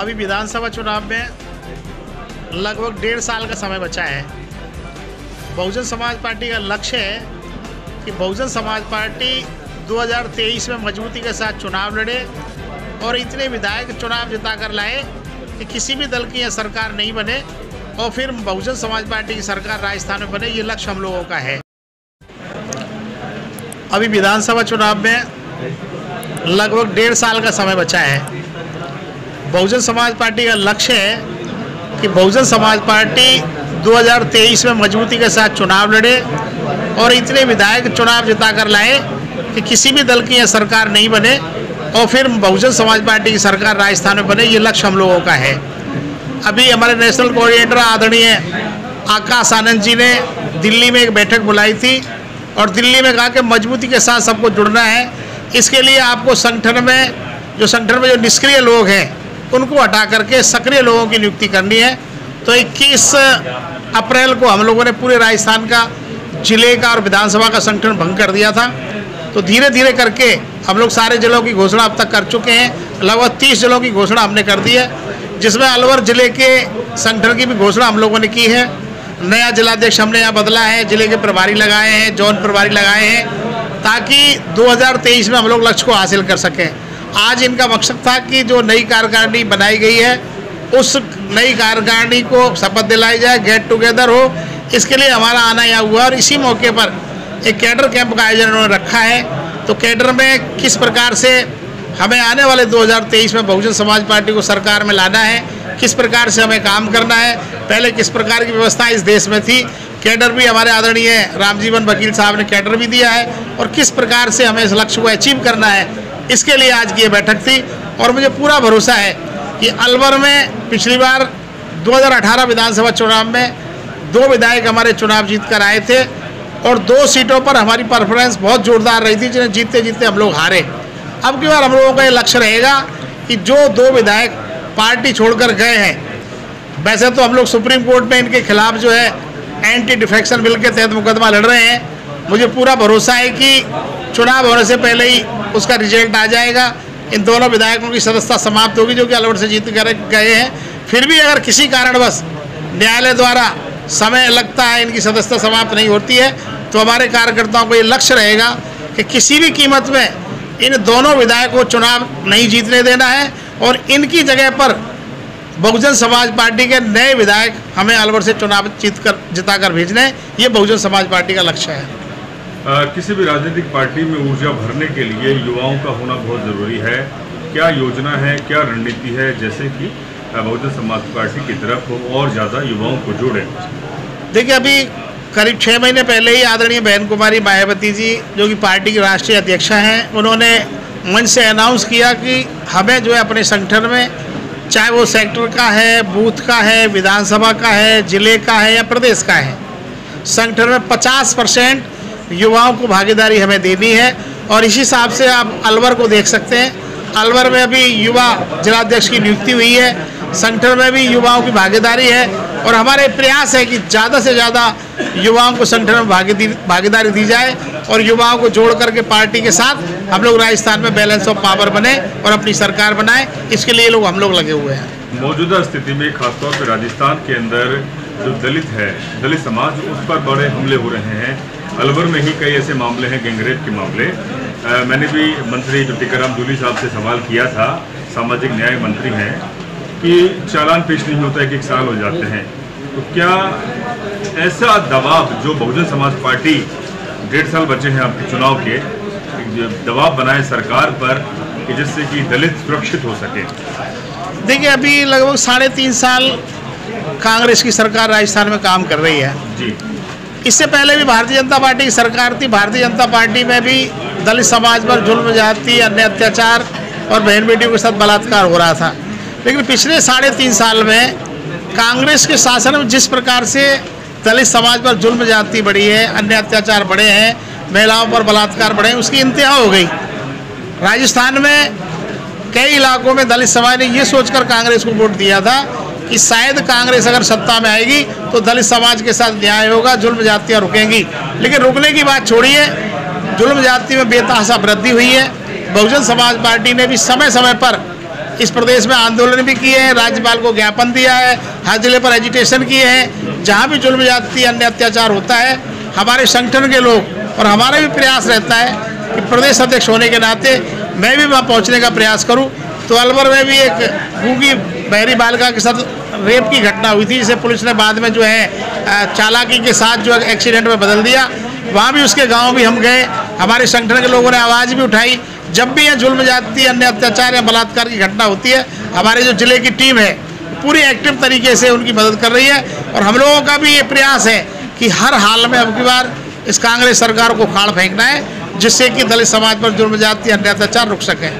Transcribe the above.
अभी विधानसभा चुनाव में लगभग 1.5 साल का समय बचा है। बहुजन समाज पार्टी का लक्ष्य है कि बहुजन समाज पार्टी 2023 में मजबूती के साथ चुनाव लड़े और इतने विधायक चुनाव जिता कर लाए कि किसी भी दल की यह सरकार नहीं बने और फिर बहुजन समाज पार्टी की सरकार राजस्थान में बने। ये लक्ष्य हम लोगों का है। अभी विधानसभा चुनाव में लगभग 1.5 साल का समय बचा है। बहुजन समाज पार्टी का लक्ष्य है कि बहुजन समाज पार्टी 2023 में मजबूती के साथ चुनाव लड़े और इतने विधायक चुनाव जिता कर लाए कि किसी भी दल की यह सरकार नहीं बने और फिर बहुजन समाज पार्टी की सरकार राजस्थान में बने। ये लक्ष्य हम लोगों का है। अभी हमारे नेशनल कोऑर्डिनेटर आदरणीय आकाश आनंद जी ने दिल्ली में एक बैठक बुलाई थी और दिल्ली में कहा कि मजबूती के साथ सबको जुड़ना है। इसके लिए आपको संगठन में जो निष्क्रिय लोग हैं उनको हटा करके सक्रिय लोगों की नियुक्ति करनी है। तो 21 अप्रैल को हम लोगों ने पूरे राजस्थान का जिले का और विधानसभा का संगठन भंग कर दिया था। तो धीरे धीरे करके हम लोग सारे जिलों की घोषणा अब तक कर चुके हैं। लगभग 30 जिलों की घोषणा हमने कर दी है, जिसमें अलवर जिले के संगठन की भी घोषणा हम लोगों ने की है। नया जिलाध्यक्ष हमने यहाँ बदला है, जिले के प्रभारी लगाए हैं, जौन प्रभारी लगाए हैं, ताकि 2023 में हम लोग लक्ष्य को हासिल कर सकें। आज इनका मकसद था कि जो नई कार्यकारिणी बनाई गई है उस नई कार्यकारिणी को शपथ दिलाई जाए, गेट टुगेदर हो। इसके लिए हमारा आना यहाँ हुआ और इसी मौके पर एक कैडर कैंप का आयोजन उन्होंने रखा है। तो कैडर में किस प्रकार से हमें आने वाले 2023 में बहुजन समाज पार्टी को सरकार में लाना है, किस प्रकार से हमें काम करना है, पहले किस प्रकार की व्यवस्था इस देश में थी, कैडर भी हमारे आदरणीय रामजीवन वकील साहब ने कैडर भी दिया है, और किस प्रकार से हमें इस लक्ष्य को अचीव करना है, इसके लिए आज की ये बैठक थी। और मुझे पूरा भरोसा है कि अलवर में पिछली बार 2018 विधानसभा चुनाव में 2 विधायक हमारे चुनाव जीत कर आए थे और 2 सीटों पर हमारी परफॉर्मेंस बहुत जोरदार रही थी, जिन्हें जीतते जीतते हम लोग हारे। अब की बार हम लोगों का ये लक्ष्य रहेगा कि जो 2 विधायक पार्टी छोड़कर गए हैं, वैसे तो हम लोग सुप्रीम कोर्ट में इनके खिलाफ जो है एंटी डिफेक्शन बिल के तहत मुकदमा लड़ रहे हैं। मुझे पूरा भरोसा है कि चुनाव होने से पहले ही उसका रिजल्ट आ जाएगा। इन दोनों विधायकों की सदस्यता समाप्त होगी जो कि अलवर से जीत कर गए हैं। फिर भी अगर किसी कारणवश न्यायालय द्वारा समय लगता है, इनकी सदस्यता समाप्त नहीं होती है, तो हमारे कार्यकर्ताओं को ये लक्ष्य रहेगा कि किसी भी कीमत में इन दोनों विधायकों को चुनाव नहीं जीतने देना है और इनकी जगह पर बहुजन समाज पार्टी के नए विधायक हमें अलवर से चुनाव जिताकर भेजने। ये बहुजन समाज पार्टी का लक्ष्य है। किसी भी राजनीतिक पार्टी में ऊर्जा भरने के लिए युवाओं का होना बहुत ज़रूरी है। क्या योजना है, क्या रणनीति है, जैसे कि बहुजन समाज पार्टी की तरफ और ज़्यादा युवाओं को जोड़ें? देखिए, अभी करीब 6 महीने पहले ही आदरणीय बहन कुमारी मायावती जी, जो कि पार्टी की राष्ट्रीय अध्यक्षा हैं, उन्होंने मंच से अनाउंस किया कि हमें जो है अपने संगठन में, चाहे वो सेक्टर का है, बूथ का है, विधानसभा का है, जिले का है या प्रदेश का है, संगठन में 50% युवाओं को भागीदारी हमें देनी है। और इसी हिसाब से आप अलवर को देख सकते हैं। अलवर में अभी युवा जिलाध्यक्ष की नियुक्ति हुई है, संगठन में भी युवाओं की भागीदारी है और हमारे प्रयास है कि ज़्यादा से ज़्यादा युवाओं को संगठन में भागीदारी दी जाए और युवाओं को जोड़ करके पार्टी के साथ हम लोग राजस्थान में बैलेंस ऑफ पावर बने और अपनी सरकार बनाएं। इसके लिए हम लोग लगे हुए हैं। मौजूदा स्थिति में खासतौर पर राजस्थान के अंदर जो दलित है, दलित समाज, उस पर बड़े हमले हो रहे हैं। अलवर में ही कई ऐसे मामले हैं, गैंगरेप के मामले। मैंने भी मंत्री जो टीकाराम जूली साहब से सवाल किया था, सामाजिक न्याय मंत्री हैं, कि चालान पेश नहीं होता है कि 1 साल हो जाते हैं। तो क्या ऐसा दबाव जो बहुजन समाज पार्टी 1.5 साल बचे हैं आपके चुनाव के, दबाव बनाए सरकार पर कि जिससे कि दलित सुरक्षित हो सके? देखिए, अभी लगभग 3.5 साल कांग्रेस की सरकार राजस्थान में काम कर रही है जी। इससे पहले भी भारतीय जनता पार्टी की सरकार थी। भारतीय जनता पार्टी में भी दलित समाज पर जुल्म, जाति, अन्य अत्याचार और बहन बेटियों के साथ बलात्कार हो रहा था। लेकिन पिछले 3.5 साल में कांग्रेस के शासन में जिस प्रकार से दलित समाज पर जुल्म, जाति बढ़ी है, अन्य अत्याचार बढ़े हैं, महिलाओं पर बलात्कार बढ़े हैं, उसकी इंतहा हो गई। राजस्थान में कई इलाकों में दलित समाज ने ये सोचकर कांग्रेस को वोट दिया था कि शायद कांग्रेस अगर सत्ता में आएगी तो दलित समाज के साथ न्याय होगा, जुल्म जातियाँ रुकेंगी। लेकिन रुकने की बात छोड़िए, जुल्म जाति में बेतहाशा वृद्धि हुई है। बहुजन समाज पार्टी ने भी समय समय पर इस प्रदेश में आंदोलन भी किए हैं, राज्यपाल को ज्ञापन दिया है, हर जिले पर एजिटेशन किए हैं। जहाँ भी जुल्म जाति अन्य अत्याचार होता है, हमारे संगठन के लोग और हमारा भी प्रयास रहता है कि प्रदेश अध्यक्ष होने के नाते मैं भी वहाँ पहुँचने का प्रयास करूँ। तो अलवर में भी एक गूंगी बहरी बालिका के साथ रेप की घटना हुई थी, जिसे पुलिस ने बाद में जो है चालाकी के साथ जो एक्सीडेंट में बदल दिया। वहाँ भी उसके गांव भी हम गए, हमारे संगठन के लोगों ने आवाज़ भी उठाई। जब भी यह जुल्म जाति अन्य अत्याचार या बलात्कार की घटना होती है, हमारे जो जिले की टीम है पूरी एक्टिव तरीके से उनकी मदद कर रही है। और हम लोगों का भी ये प्रयास है कि हर हाल में अब की बार इस कांग्रेस सरकार को उखाड़ फेंकना है, जिससे कि दलित समाज पर जुल्म जाति अन्य अत्याचार रुक सके।